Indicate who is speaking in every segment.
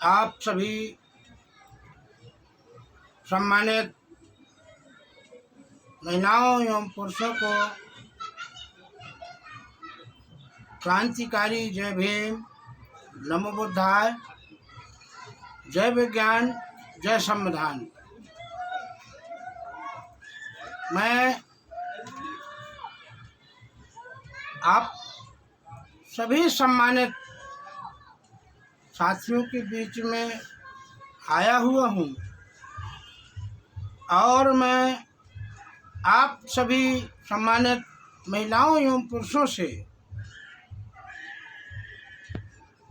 Speaker 1: आप सभी सम्मानित महिलाओं एवं पुरुषों को क्रांतिकारी जय भीम, नमो बुद्धाय, जय विज्ञान, जय संविधान। मैं आप सभी सम्मानित साथियों के बीच में आया हुआ हूँ और मैं आप सभी सम्मानित महिलाओं एवं पुरुषों से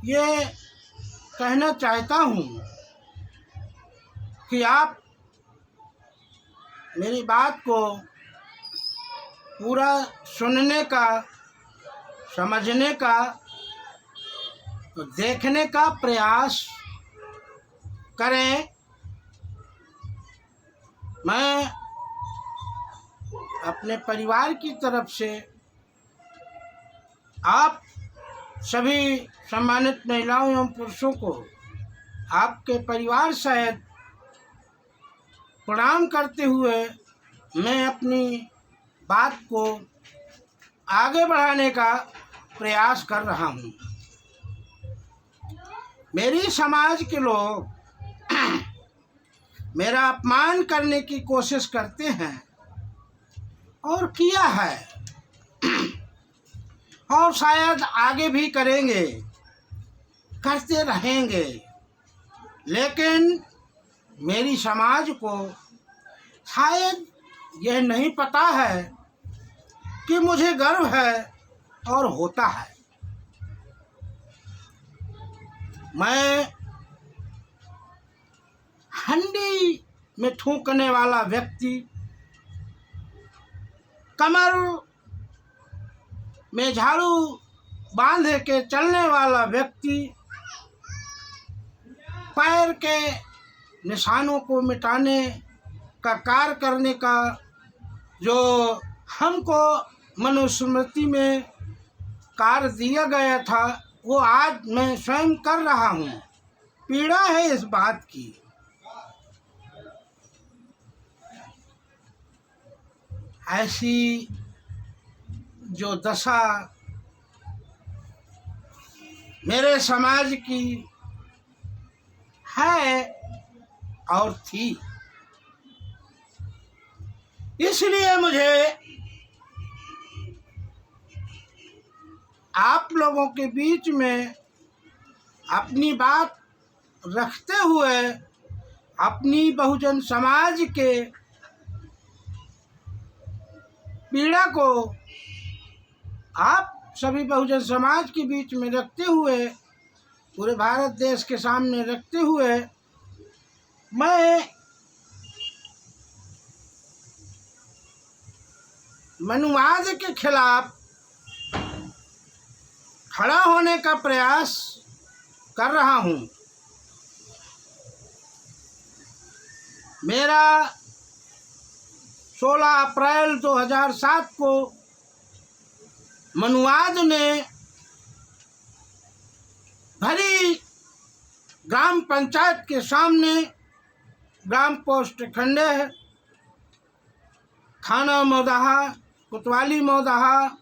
Speaker 1: ये कहना चाहता हूँ कि आप मेरी बात को पूरा सुनने का, समझने का, देखने का प्रयास करें। मैं अपने परिवार की तरफ से आप सभी सम्मानित महिलाओं एवं पुरुषों को आपके परिवार सहित प्रणाम करते हुए मैं अपनी बात को आगे बढ़ाने का प्रयास कर रहा हूँ। मेरी समाज के लोग मेरा अपमान करने की कोशिश करते हैं और किया है और शायद आगे भी करेंगे, करते रहेंगे। लेकिन मेरी समाज को शायद यह नहीं पता है कि मुझे गर्व है और होता है। मैं हंडी में थूकने वाला व्यक्ति, कमर में झाड़ू बांध के चलने वाला व्यक्ति, पैर के निशानों को मिटाने का कार्य करने का जो हमको मनुस्मृति में कार्य दिया गया था, वो आज मैं स्वयं कर रहा हूँ। पीड़ा है इस बात की। ऐसी जो दशा मेरे समाज की है और थी, इसलिए मुझे आप लोगों के बीच में अपनी बात रखते हुए अपनी बहुजन समाज के पीड़ा को आप सभी बहुजन समाज के बीच में रखते हुए, पूरे भारत देश के सामने रखते हुए, मैं मनुवाद के खिलाफ खड़ा होने का प्रयास कर रहा हूँ। मेरा 16 अप्रैल 2007 को मनुवाद ने भरी ग्राम पंचायत के सामने, ग्राम पोस्ट खंडे, थाना मौदाहा, कोतवाली मौदाहा,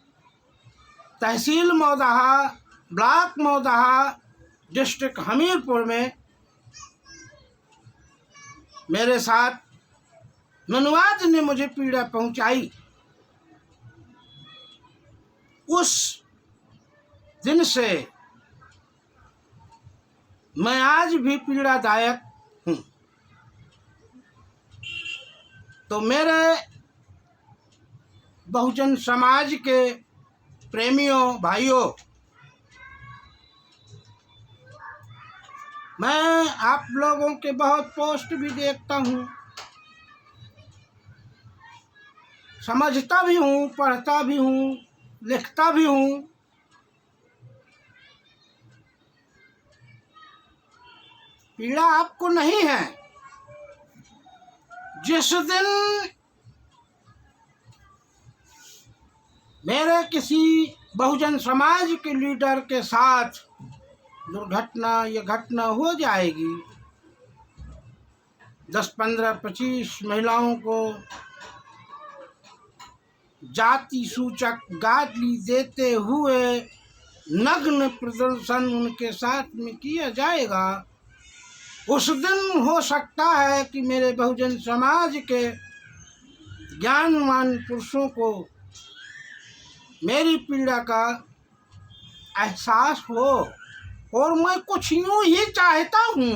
Speaker 1: तहसील मौदाहा, ब्लॉक मौदाहा, डिस्ट्रिक्ट हमीरपुर में मेरे साथ मनुवाद ने मुझे पीड़ा पहुंचाई। उस दिन से मैं आज भी पीड़ादायक हूँ। तो मेरे बहुजन समाज के प्रेमियों, भाइयों, मैं आप लोगों के बहुत पोस्ट भी देखता हूँ, समझता भी हूँ, पढ़ता भी हूँ, लिखता भी हूँ। पीड़ा आपको नहीं है। जिस दिन मेरे किसी बहुजन समाज के लीडर के साथ दुर्घटना ये घटना हो जाएगी, 10, 15, 25 महिलाओं को जाति सूचक गाली देते हुए नग्न प्रदर्शन उनके साथ में किया जाएगा, उस दिन हो सकता है कि मेरे बहुजन समाज के ज्ञानवान पुरुषों को मेरी पीड़ा का एहसास हो। और मैं कुछ यूं ही चाहता हूँ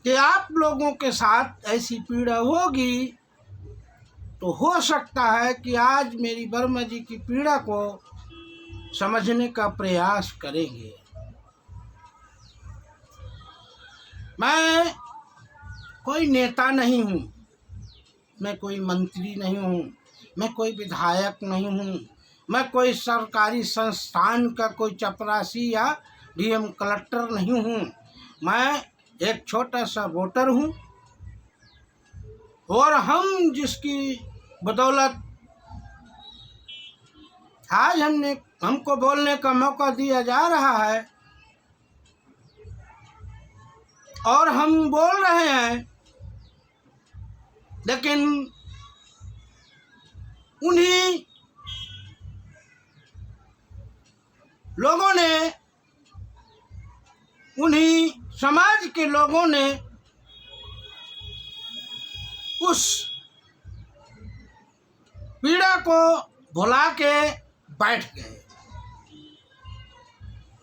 Speaker 1: कि आप लोगों के साथ ऐसी पीड़ा होगी तो हो सकता है कि आज मेरी वर्मा जी की पीड़ा को समझने का प्रयास करेंगे। मैं कोई नेता नहीं हूँ, मैं कोई मंत्री नहीं हूँ, मैं कोई विधायक नहीं हूँ, मैं कोई सरकारी संस्थान का कोई चपरासी या डीएम कलेक्टर नहीं हूँ। मैं एक छोटा सा वोटर हूँ और हम जिसकी बदौलत आज हमको बोलने का मौका दिया जा रहा है और हम बोल रहे हैं, लेकिन उन्हीं लोगों ने, उन्हीं समाज के लोगों ने उस पीड़ा को भुला के बैठ गए।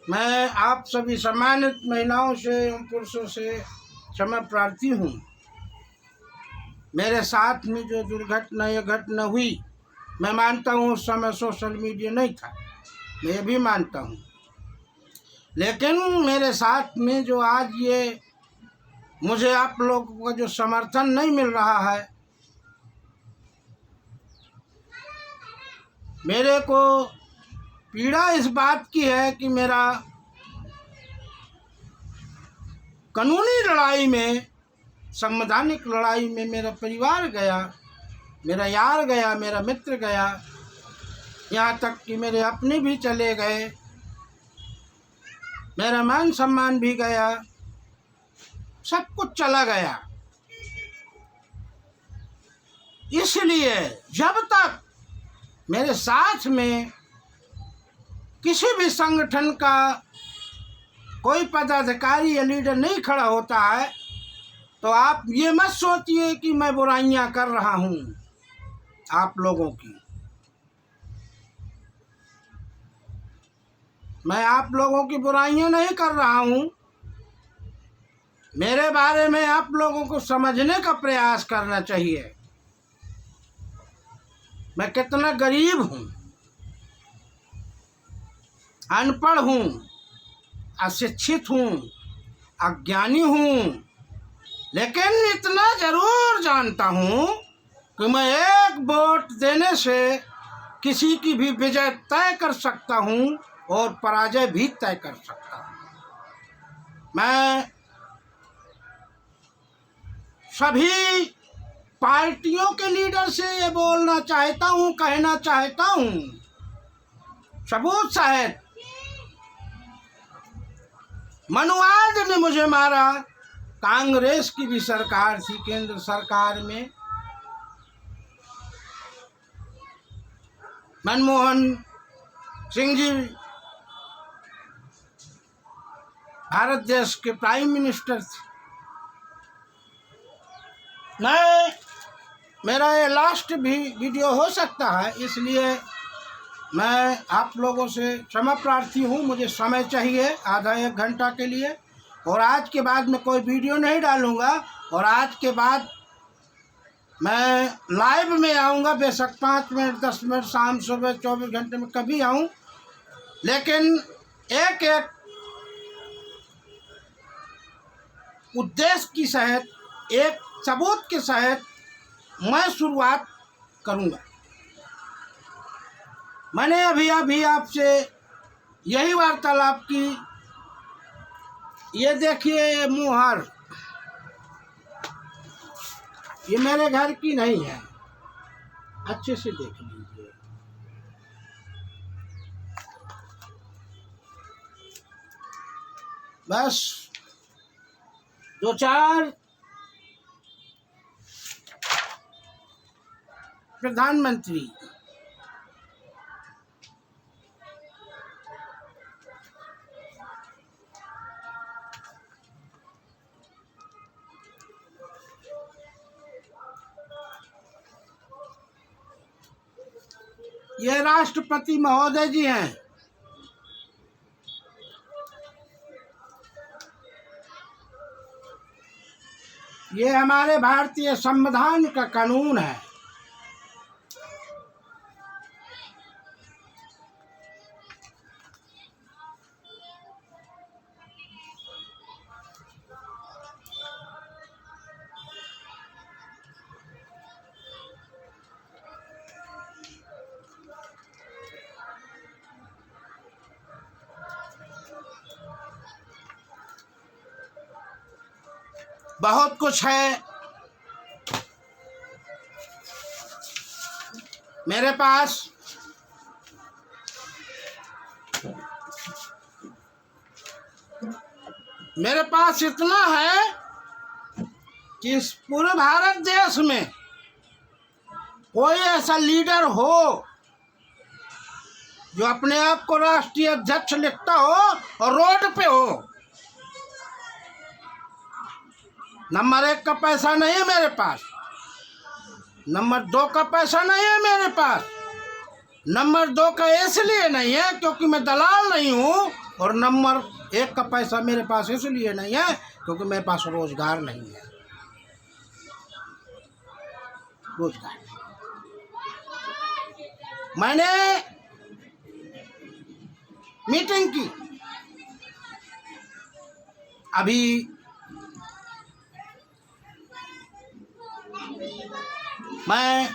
Speaker 1: मैं आप सभी सम्मानित महिलाओं से एवं पुरुषों से क्षमा प्रार्थी हूँ। मेरे साथ में जो दुर्घटना या घटना हुई, मैं मानता हूँ उस समय सोशल मीडिया नहीं था, मैं ये भी मानता हूँ, लेकिन मेरे साथ में जो आज ये मुझे आप लोगों का जो समर्थन नहीं मिल रहा है, मेरे को पीड़ा इस बात की है कि मेरा कानूनी लड़ाई में, संवैधानिक लड़ाई में मेरा परिवार गया, मेरा यार गया, मेरा मित्र गया, यहाँ तक कि मेरे अपने भी चले गए, मेरा मान सम्मान भी गया, सब कुछ चला गया। इसलिए जब तक मेरे साथ में किसी भी संगठन का कोई पदाधिकारी या लीडर नहीं खड़ा होता है, तो आप ये मत सोचिए कि मैं बुराइयां कर रहा हूं आप लोगों की। मैं आप लोगों की बुराइयां नहीं कर रहा हूं, मेरे बारे में आप लोगों को समझने का प्रयास करना चाहिए। मैं कितना गरीब हूं, अनपढ़ हूं, अशिक्षित हूं, अज्ञानी हूं, लेकिन इतना जरूर जानता हूं कि मैं एक वोट देने से किसी की भी विजय तय कर सकता हूं और पराजय भी तय कर सकता हूं। मैं सभी पार्टियों के लीडर से ये बोलना चाहता हूं, कहना चाहता हूं, सबूत सहित मनुवाद ने मुझे मारा, कांग्रेस की भी सरकार थी केंद्र सरकार में, मनमोहन सिंह जी भारत देश के प्राइम मिनिस्टर थे। मेरा ये लास्ट भी वीडियो हो सकता है, इसलिए मैं आप लोगों से क्षमा प्रार्थी हूँ। मुझे समय चाहिए आधा 1 घंटा के लिए, और आज के बाद मैं कोई वीडियो नहीं डालूँगा, और आज के बाद मैं लाइव में आऊँगा, बेशक 5 मिनट 10 मिनट शाम सुबह 24 घंटे में कभी आऊँ, लेकिन एक एक उद्देश्य की सहित, एक सबूत के सहित मैं शुरुआत करूँगा। मैंने अभी आपसे यही वार्तालाप की। ये देखिए, ये मोहर ये मेरे घर की नहीं है, अच्छे से देख लीजिए। बस दो चार प्रधानमंत्री ये राष्ट्रपति महोदय जी हैं। ये हमारे भारतीय संविधान का कानून है। बहुत कुछ है मेरे पास। मेरे पास इतना है कि इस पूरे भारत देश में कोई ऐसा लीडर हो जो अपने आप को राष्ट्रीय अध्यक्ष लिखता हो और रोड पे हो। नंबर 1 का पैसा नहीं है मेरे पास, नंबर 2 का पैसा नहीं है मेरे पास। नंबर 2 का इसलिए नहीं है क्योंकि मैं दलाल नहीं हूँ, और नंबर 1 का पैसा मेरे पास इसलिए नहीं है क्योंकि मेरे पास रोजगार नहीं है। रोजगार मैंने मीटिंग की अभी, मैं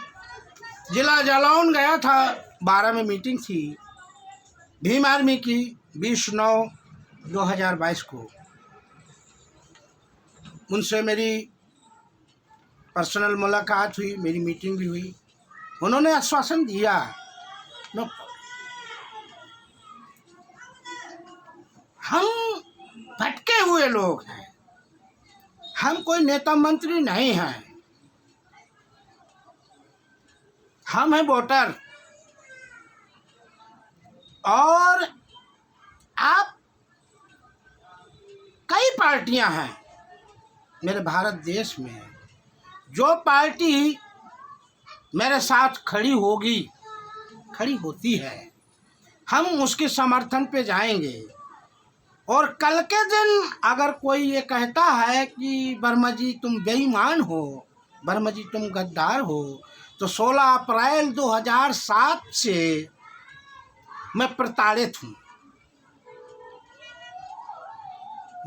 Speaker 1: जिला जालौन गया था, 12 में मीटिंग थी भीम आर्मी की 20/9/2022 को। उनसे मेरी पर्सनल मुलाकात हुई, मेरी मीटिंग भी हुई। उन्होंने आश्वासन दिया नो, हम भटके हुए लोग हैं, हम कोई नेता मंत्री नहीं हैं, हम हैं वोटर। और आप कई पार्टियां हैं मेरे भारत देश में, जो पार्टी मेरे साथ खड़ी होगी, खड़ी होती है, हम उसके समर्थन पे जाएंगे। और कल के दिन अगर कोई ये कहता है कि वर्मा जी तुम बेईमान हो, वर्मा जी तुम गद्दार हो, तो 16 अप्रैल 2007 से मैं प्रताड़ित हूँ।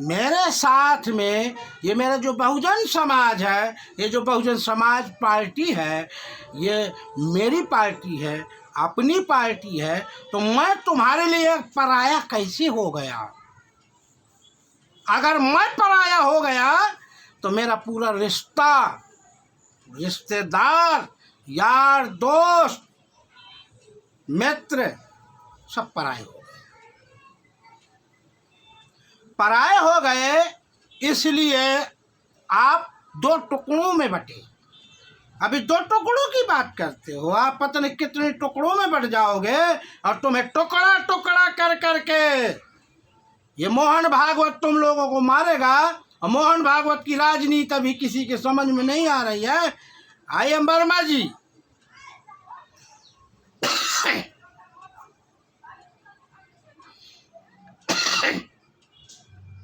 Speaker 1: मेरे साथ में ये मेरा जो बहुजन समाज है, ये जो बहुजन समाज पार्टी है, ये मेरी पार्टी है, अपनी पार्टी है, तो मैं तुम्हारे लिए पराया कैसे हो गया? अगर मैं पराया हो गया तो मेरा पूरा रिश्ता, रिश्तेदार, यार, दोस्त, मित्र सब पराये हो गए। पराये हो गए इसलिए आप 2 टुकड़ों में बटे। अभी 2 टुकड़ों की बात करते हो, आप पता नहीं कितने टुकड़ों में बट जाओगे, और तुम्हें टुकड़ा टुकड़ा कर करके ये मोहन भागवत तुम लोगों को मारेगा। और मोहन भागवत की राजनीति अभी किसी के समझ में नहीं आ रही है। आई एम वर्मा जी,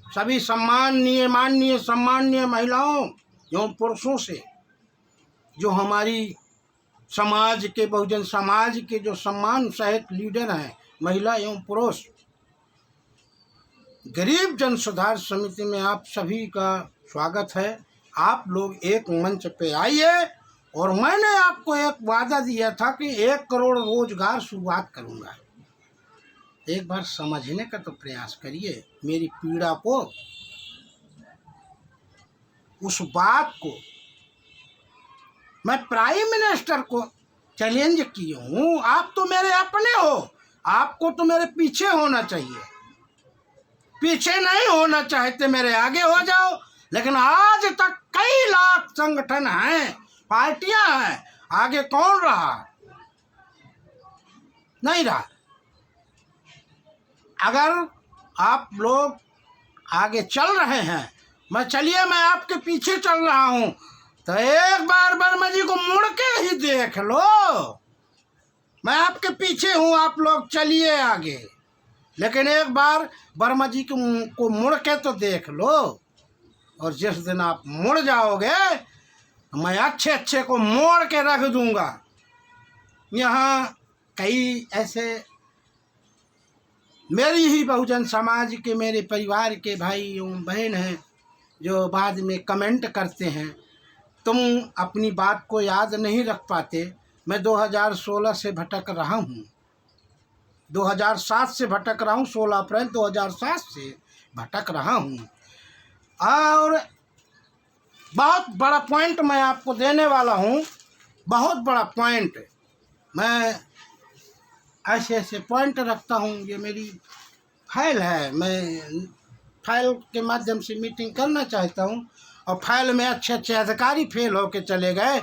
Speaker 1: सभी माननीय सम्माननीय महिलाओं एवं पुरुषों से, जो हमारी समाज के, बहुजन समाज के जो सम्मान सहित लीडर हैं, महिला एवं पुरुष, गरीब जन सुधार समिति में आप सभी का स्वागत है। आप लोग एक मंच पे आइए, और मैंने आपको एक वादा दिया था कि 1 करोड़ रोजगार शुरुआत करूंगा। एक बार समझने का तो प्रयास करिए मेरी पीड़ा को, उस बात को। मैं प्राइम मिनिस्टर को चैलेंज किया हूँ, आप तो मेरे अपने हो, आपको तो मेरे पीछे होना चाहिए। पीछे नहीं होना चाहते मेरे आगे हो जाओ, लेकिन आज तक कई लाख संगठन हैं, पार्टियां हैं, आगे कौन रहा? नहीं रहा। अगर आप लोग आगे चल रहे हैं, मैं आपके पीछे चल रहा हूं, तो एक बार वर्मा जी को मुड़ के ही देख लो। मैं आपके पीछे हूं, आप लोग चलिए आगे, लेकिन एक बार वर्मा जी को मुड़ के तो देख लो। और जिस दिन आप मुड़ जाओगे, मैं अच्छे अच्छे को मोड़ के रख दूंगा। यहाँ कई ऐसे मेरी ही बहुजन समाज के, मेरे परिवार के भाई एवं बहन हैं जो बाद में कमेंट करते हैं, तुम अपनी बात को याद नहीं रख पाते। मैं 2016 से भटक रहा हूँ, 2007 से भटक रहा हूँ, 16 अप्रैल 2007 से भटक रहा हूँ। और बहुत बड़ा पॉइंट मैं आपको देने वाला हूँ, बहुत बड़ा पॉइंट। मैं ऐसे ऐसे पॉइंट रखता हूँ, ये मेरी फाइल है, मैं फाइल के माध्यम से मीटिंग करना चाहता हूँ। और फाइल में अच्छे अच्छे अधिकारी फेल होके चले गए,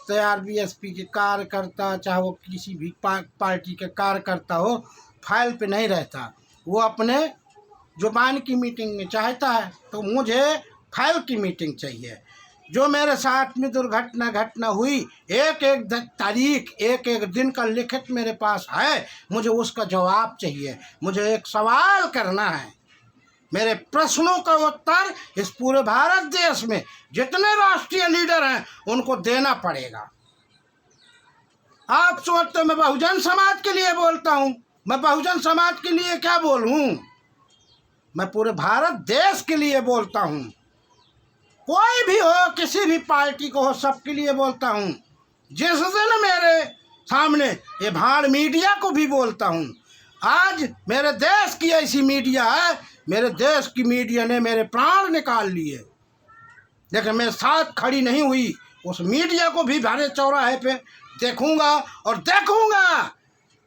Speaker 1: तो आरबीएसपी के कार्यकर्ता, चाहे वो किसी भी पार्टी के कार्यकर्ता हो, फाइल पे नहीं रहता। वो अपने जुबान की मीटिंग में चाहता है, तो मुझे फाइल की मीटिंग चाहिए। जो मेरे साथ में घटना हुई, एक एक तारीख, एक एक दिन का लिखित मेरे पास है, मुझे उसका जवाब चाहिए। मुझे एक सवाल करना है, मेरे प्रश्नों का उत्तर इस पूरे भारत देश में जितने राष्ट्रीय लीडर हैं उनको देना पड़ेगा। आप सोचते मैं बहुजन समाज के लिए बोलता हूँ, मैं बहुजन समाज के लिए क्या बोलूँ? मैं पूरे भारत देश के लिए बोलता हूँ। कोई भी हो, किसी भी पार्टी को हो, सबके लिए बोलता हूँ। जिस दिन मेरे सामने ये भाड़ मीडिया को भी बोलता हूँ। आज मेरे देश की ऐसी मीडिया है, मेरे देश की मीडिया ने मेरे प्राण निकाल लिए, लेकिन मेरे साथ खड़ी नहीं हुई। उस मीडिया को भी भारे चौराहे पे देखूंगा और देखूंगा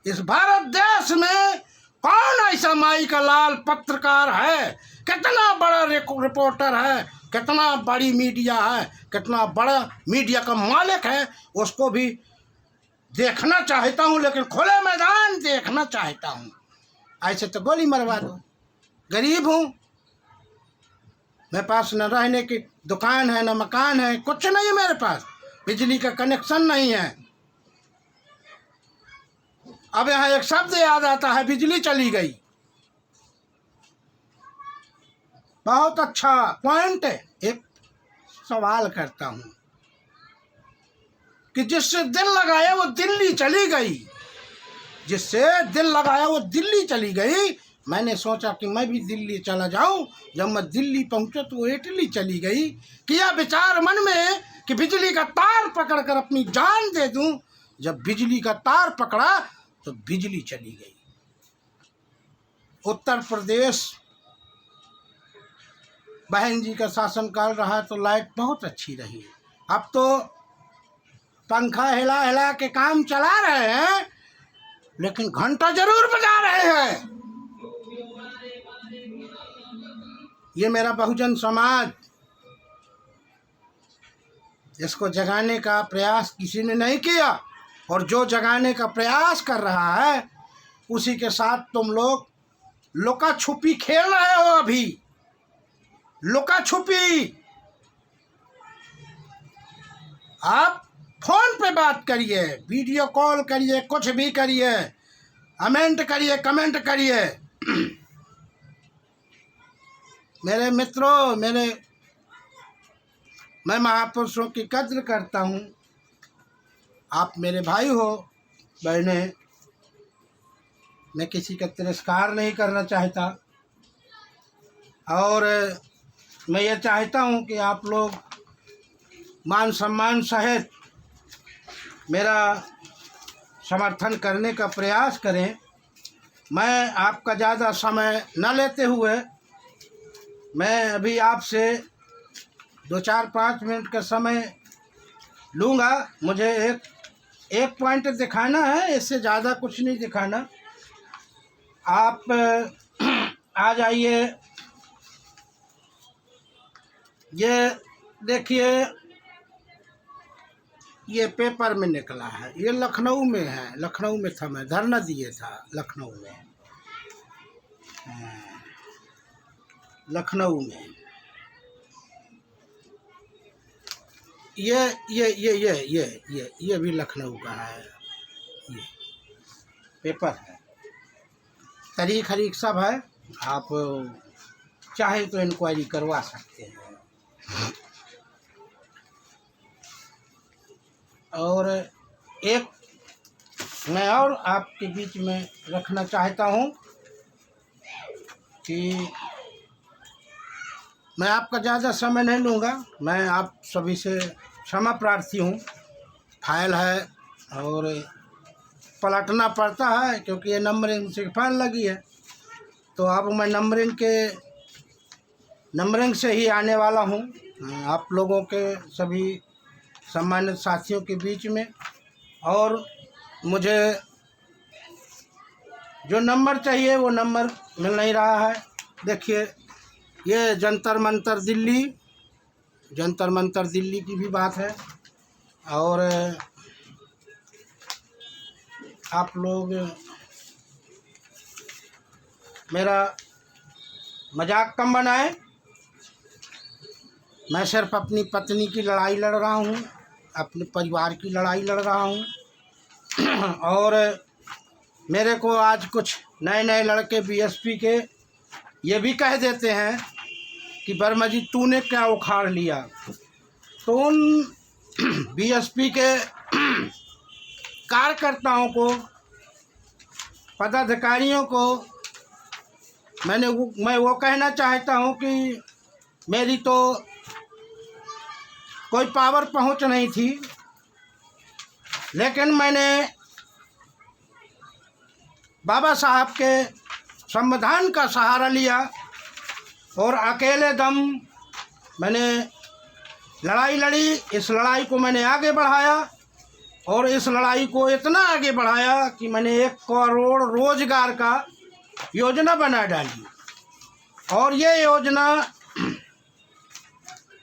Speaker 1: इस भारत देश में कौन ऐसा माई का लाल पत्रकार है, कितना बड़ा रिपोर्टर है, कितना बड़ी मीडिया है, कितना बड़ा मीडिया का मालिक है, उसको भी देखना चाहता हूँ, लेकिन खुले मैदान देखना चाहता हूँ। ऐसे तो गोली मरवा दो। गरीब हूँ, मेरे पास न रहने की दुकान है, न मकान है, कुछ नहीं है मेरे पास, बिजली का कनेक्शन नहीं है। अब यहाँ एक शब्द याद आता है, बिजली चली गई। बहुत अच्छा पॉइंट है। एक सवाल करता हूँ कि जिससे दिल लगाया वो दिल्ली चली गई, जिससे दिल लगाया वो दिल्ली चली गई। मैंने सोचा कि मैं भी दिल्ली चला जाऊं। जब मैं दिल्ली पहुंचा तो वो इटली चली गई। किया विचार मन में कि बिजली का तार पकड़कर अपनी जान दे दूं। जब बिजली का तार पकड़ा तो बिजली चली गई। उत्तर प्रदेश बहन जी का शासनकाल रहा तो लाइट बहुत अच्छी रही। अब तो पंखा हिला हिला के काम चला रहे हैं, लेकिन घंटा जरूर बजा रहे हैं। ये मेरा बहुजन समाज, इसको जगाने का प्रयास किसी ने नहीं किया, और जो जगाने का प्रयास कर रहा है उसी के साथ तुम लोग लुका छुपी खेल रहे हो। अभी लुका छुपी, आप फोन पे बात करिए, वीडियो कॉल करिए, कुछ भी करिए, कमेंट करिए। मेरे मित्रों, मैं महापुरुषों की कद्र करता हूँ। आप मेरे भाई हो, बहने, मैं किसी का तिरस्कार नहीं करना चाहता, और मैं ये चाहता हूँ कि आप लोग मान सम्मान सहित मेरा समर्थन करने का प्रयास करें। मैं आपका ज़्यादा समय न लेते हुए मैं अभी आपसे 2-4-5 मिनट का समय लूँगा। मुझे एक पॉइंट दिखाना है, इससे ज़्यादा कुछ नहीं दिखाना। आप आ जाइए ये देखिए, ये पेपर में निकला है, ये लखनऊ में है, लखनऊ में था, मैं धरना दिए था लखनऊ में, लखनऊ में। ये भी लखनऊ का है, ये पेपर है, तारीख हरीख सब है, आप चाहे तो इंक्वायरी करवा सकते हैं। और एक मैं और आपके बीच में रखना चाहता हूँ कि मैं आपका ज़्यादा समय नहीं लूँगा, मैं आप सभी से क्षमा प्रार्थी हूँ। फाइल है और पलटना पड़ता है क्योंकि ये नंबरिंग से फाइल लगी है, तो अब मैं नंबरिंग से ही आने वाला हूँ आप लोगों के सभी सम्मानित साथियों के बीच में। और मुझे जो नंबर चाहिए वो नंबर मिल नहीं रहा है। देखिए, ये जंतर मंतर दिल्ली की भी बात है। और आप लोग मेरा मजाक कम बनाएं, मैं सिर्फ अपनी पत्नी की लड़ाई लड़ रहा हूँ, अपने परिवार की लड़ाई लड़ रहा हूँ। और मेरे को आज कुछ नए लड़के बीएसपी के ये भी कह देते हैं कि वर्मा जी तूने क्या उखाड़ लिया। तो उन बीएसपी के कार्यकर्ताओं को, पदाधिकारियों को मैं वो कहना चाहता हूँ कि मेरी तो कोई पावर पहुँच नहीं थी, लेकिन मैंने बाबा साहब के संविधान का सहारा लिया और अकेले दम मैंने लड़ाई लड़ी। इस लड़ाई को मैंने आगे बढ़ाया और इस लड़ाई को इतना आगे बढ़ाया कि मैंने 1 करोड़ रोजगार का योजना बना डाली। और ये योजना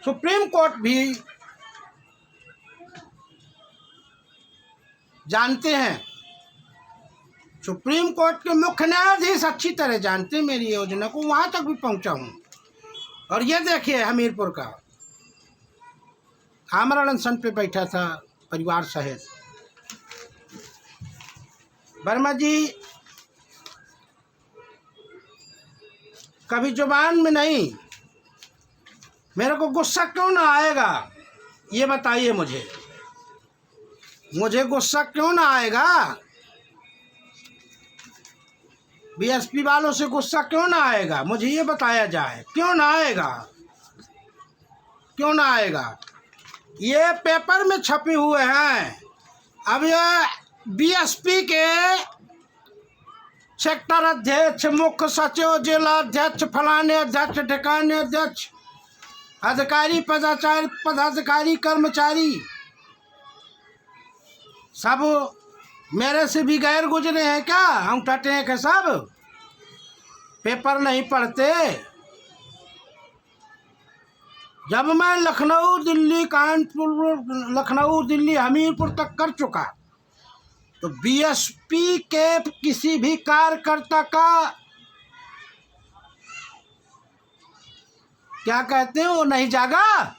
Speaker 1: सुप्रीम कोर्ट भी जानते हैं, सुप्रीम कोर्ट के मुख्य न्यायाधीश अच्छी तरह जानते हैं मेरी योजना को, वहाँ तक भी पहुँचा हूँ। और ये देखिए, हमीरपुर का आमरण अनशन पे बैठा था परिवार सहित। वर्मा जी कभी जुबान में नहीं, मेरे को गुस्सा क्यों ना आएगा ये बताइए मुझे गुस्सा क्यों ना आएगा? बीएसपी वालों से गुस्सा क्यों ना आएगा? मुझे ये बताया जाए, क्यों ना आएगा? ये पेपर में छपे हुए हैं। अब ये बीएसपी के सेक्टर अध्यक्ष, मुख्य सचिव, जिला अध्यक्ष, फलाने अध्यक्ष, ठिकाने अध्यक्ष, अधिकारी, पदाधिकारी, कर्मचारी सब मेरे से भी गैर गुजरे हैं क्या? हम टटे हैं के सब पेपर नहीं पढ़ते। जब मैं लखनऊ, दिल्ली, कानपुर, लखनऊ, दिल्ली, हमीरपुर तक कर चुका, तो बीएसपी के किसी भी कार्यकर्ता का क्या कहते हैं, वो नहीं जागा।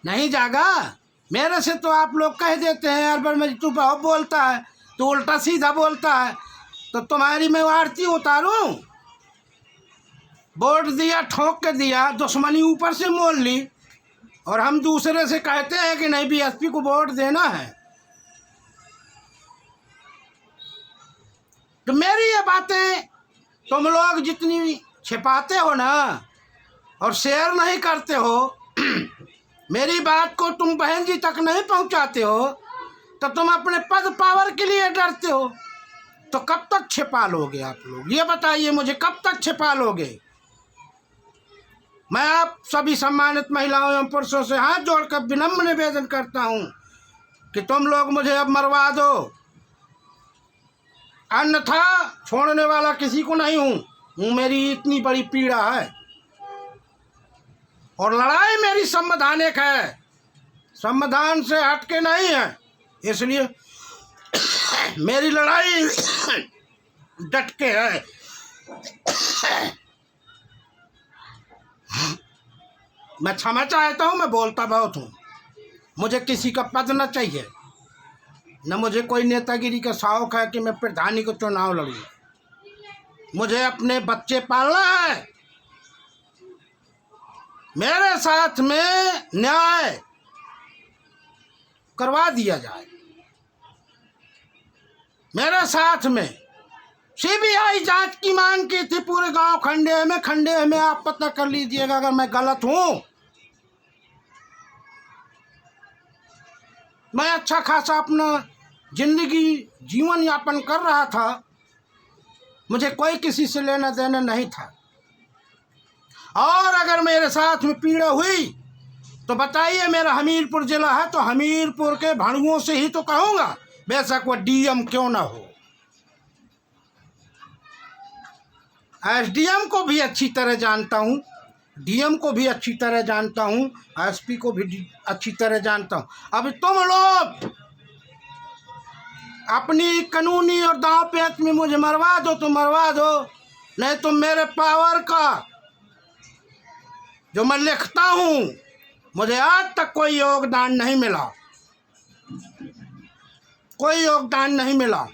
Speaker 1: नहीं जागा। मेरे से तो आप लोग कह देते हैं यार वर्मा जी तू बहुत बोलता है, तू उल्टा सीधा बोलता है, तो तुम्हारी मैं आरती उतारूं? वोट दिया, ठोक के दिया, दुश्मनी ऊपर से मोल ली, और हम दूसरे से कहते हैं कि नहीं बीएसपी को वोट देना है। तो मेरी ये बातें तुम लोग जितनी छिपाते हो ना और शेयर नहीं करते हो, मेरी बात को तुम बहन जी तक नहीं पहुंचाते हो, तो तुम अपने पद पावर के लिए डरते हो। तो कब तक छिपा लोगे आप लोग? ये बताइए मुझे, कब तक छिपा लोगे? मैं आप सभी सम्मानित महिलाओं एवं पुरुषों से हाथ जोड़कर विनम्र निवेदन करता हूं कि तुम लोग मुझे अब मरवा दो। अन्यथा छोड़ने वाला किसी को नहीं हूँ। मेरी इतनी बड़ी पीड़ा है और लड़ाई मेरी संवैधानिक है, संविधान से हटके नहीं है। इसलिए मेरी लड़ाई डट के है। मैं क्षमा चाहता हूँ, मैं बोलता बहुत हूँ। मुझे किसी का पद न चाहिए, न मुझे कोई नेतागिरी का शौक है कि मैं प्रधानी को चुनाव लड़ूँ। मुझे अपने बच्चे पालना है। मेरे साथ में न्याय करवा दिया जाए। मेरे साथ में सीबीआई जांच की मांग की थी पूरे गांव खंडे में आप पता कर लीजिएगा अगर मैं गलत हूं। मैं अच्छा खासा अपना जिंदगी जीवन यापन कर रहा था, मुझे कोई किसी से लेना देना नहीं था। और अगर मेरे साथ में पीड़ा हुई तो बताइए, मेरा हमीरपुर जिला है तो हमीरपुर के भाड़ुओं से ही तो कहूँगा, बेशक वो डीएम क्यों ना हो। एसडीएम को भी अच्छी तरह जानता हूँ, डीएम को भी अच्छी तरह जानता हूँ, एसपी को भी अच्छी तरह जानता हूँ। अब तुम लोग अपनी कानूनी और दांव पेच में मुझे मरवा दो तो मरवा दो, नहीं तो मेरे पावर का जो मैं लिखता हूँ, मुझे आज तक कोई योगदान नहीं मिला, कोई योगदान नहीं मिला।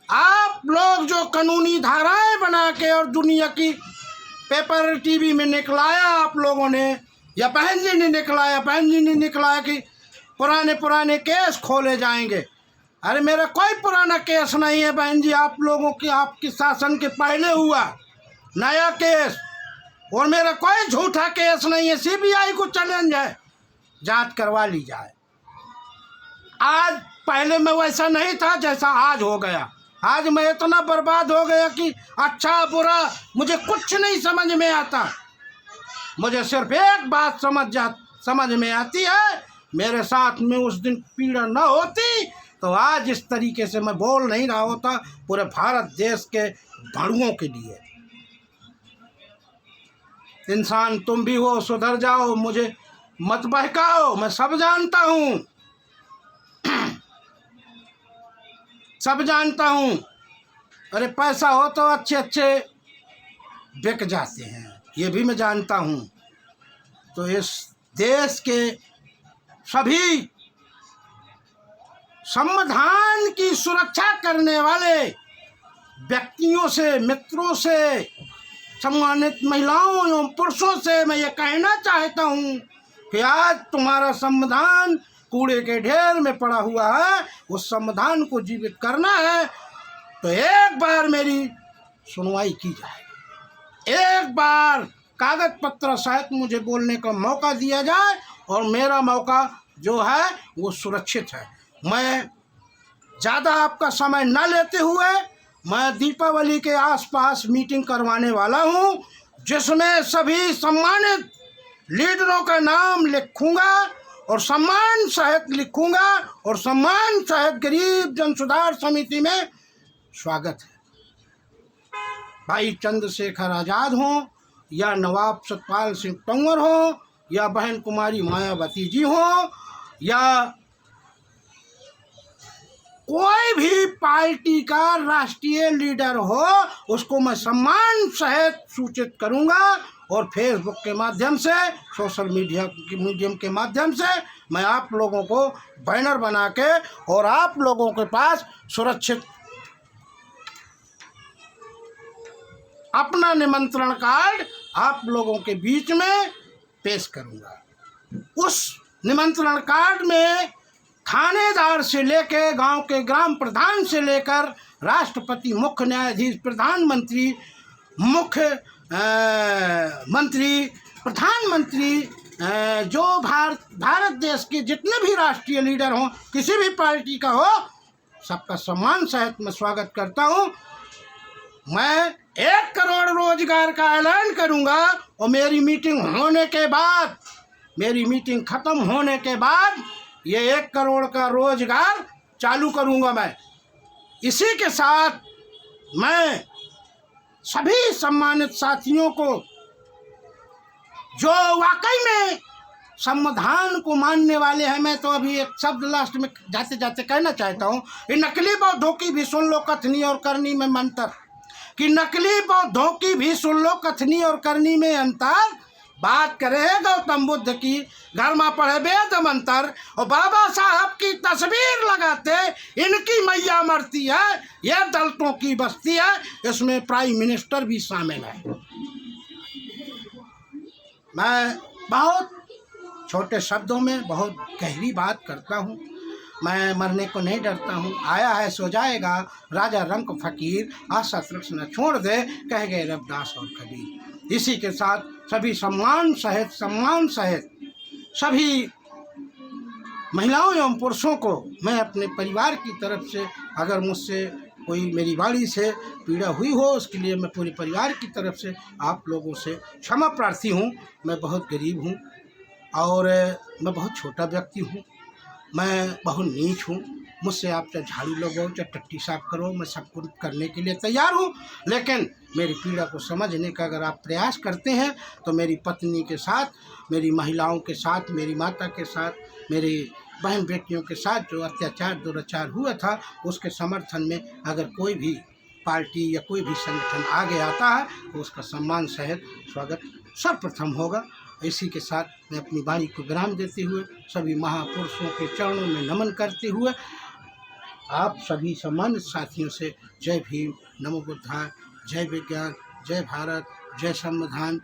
Speaker 1: आप लोग जो कानूनी धाराएं बना के और दुनिया की पेपर टीवी में निकलाया आप लोगों ने, या बहन जी ने निकलाया कि पुराने केस खोले जाएंगे। अरे मेरा कोई पुराना केस नहीं है बहन जी, आप लोगों के आपके शासन के पहले हुआ नया केस, और मेरा कोई झूठा केस नहीं है। सीबीआई को चैलेंज है, जांच करवा ली जाए। आज पहले मैं वैसा नहीं था जैसा आज हो गया। आज मैं इतना बर्बाद हो गया कि अच्छा बुरा मुझे कुछ नहीं समझ में आता। मुझे सिर्फ एक बात समझ में आती है, मेरे साथ में उस दिन पीड़ा न होती तो आज इस तरीके से मैं बोल नहीं रहा होता पूरे भारत देश के भाड़ुओं के लिए। इंसान तुम भी हो, सुधर जाओ, मुझे मत बहकाओ, मैं सब जानता हूँ, सब जानता हूँ। अरे पैसा हो तो अच्छे बिक जाते हैं, ये भी मैं जानता हूँ। तो इस देश के सभी संविधान की सुरक्षा करने वाले व्यक्तियों से, मित्रों से, सम्मानित महिलाओं एवं पुरुषों से मैं ये कहना चाहता हूँ कि आज तुम्हारा संविधान कूड़े के ढेर में पड़ा हुआ है, उस संविधान को जीवित करना है तो एक बार मेरी सुनवाई की जाए, एक बार कागज पत्र सहित मुझे बोलने का मौका दिया जाए, और मेरा मौका जो है वो सुरक्षित है। मैं ज़्यादा आपका समय न लेते हुए मैं दीपावली के आसपास मीटिंग करवाने वाला हूं, जिसमें सभी सम्मानित लीडरों का नाम लिखूंगा और सम्मान सहित लिखूंगा, और सम्मान सहित गरीब जन सुधार समिति में स्वागत है। भाई चंद्रशेखर आज़ाद हों, या नवाब सतपाल सिंह तंवर हों, या बहन कुमारी मायावती जी हों, या कोई भी पार्टी का राष्ट्रीय लीडर हो, उसको मैं सम्मान सहित सूचित करूंगा, और फेसबुक के माध्यम से, सोशल मीडियम के माध्यम से मैं आप लोगों को बैनर बना के और आप लोगों के पास सुरक्षित अपना निमंत्रण कार्ड आप लोगों के बीच में पेश करूंगा। उस निमंत्रण कार्ड में थानेदार से लेकर गांव के ग्राम प्रधान से लेकर राष्ट्रपति, मुख्य न्यायाधीश, प्रधानमंत्री, मुख्य मंत्री, प्रधानमंत्री, जो भारत देश के जितने भी राष्ट्रीय लीडर हों, किसी भी पार्टी का हो, सबका सम्मान सहित मैं स्वागत करता हूं। मैं 1 करोड़ रोजगार का ऐलान करूंगा, और मेरी मीटिंग होने के बाद, मेरी मीटिंग खत्म होने के बाद ये 1 करोड़ का रोजगार चालू करूंगा मैं। इसी के साथ मैं सभी सम्मानित साथियों को जो वाकई में संविधान को मानने वाले हैं, मैं तो अभी एक शब्द लास्ट में जाते जाते कहना चाहता हूँ, ये नकली बौद्धों की भी सुन लो कथनी और करनी में अंतर, कि नकली बौद्धों की भी सुन लो कथनी और करनी में अंतर। बात करे गौतम बुद्ध की, घर में पढ़े वेद मंत्र और बाबा साहब की तस्वीर लगाते इनकी मैया मरती है, यह दलितों की बस्ती है, इसमें प्राइम मिनिस्टर भी शामिल है। मैं बहुत छोटे शब्दों में बहुत गहरी बात करता हूँ, मैं मरने को नहीं डरता हूँ। आया है सो जाएगा, राजा रंक फकीर आशा तृष्णा न छोड़ दे, कह गए रविदास और कबीर। इसी के साथ सभी सम्मान सहित सभी महिलाओं एवं पुरुषों को मैं अपने परिवार की तरफ से, अगर मुझसे कोई मेरी वाणी से पीड़ा हुई हो, उसके लिए मैं पूरे परिवार की तरफ से आप लोगों से क्षमा प्रार्थी हूँ। मैं बहुत गरीब हूँ और मैं बहुत छोटा व्यक्ति हूँ, मैं बहुत नीच हूँ। मुझसे आप चाहे झाड़ू लगाओ चाहे टट्टी साफ करो, मैं सब कुछ करने के लिए तैयार हूँ, लेकिन मेरी पीड़ा को समझने का अगर आप प्रयास करते हैं तो मेरी पत्नी के साथ, मेरी महिलाओं के साथ, मेरी माता के साथ, मेरी बहन बेटियों के साथ जो अत्याचार दुराचार हुआ था, उसके समर्थन में अगर कोई भी पार्टी या कोई भी संगठन आगे आता है तो उसका सम्मान सहित स्वागत सर्वप्रथम होगा। इसी के साथ मैं अपनी वाणी को विराम देते हुए सभी महापुरुषों के चरणों में नमन करते हुए आप सभी सम्मानित साथियों से जय भीम, नमो बुद्धाय, जय विज्ञान, जय भारत, जय संविधान,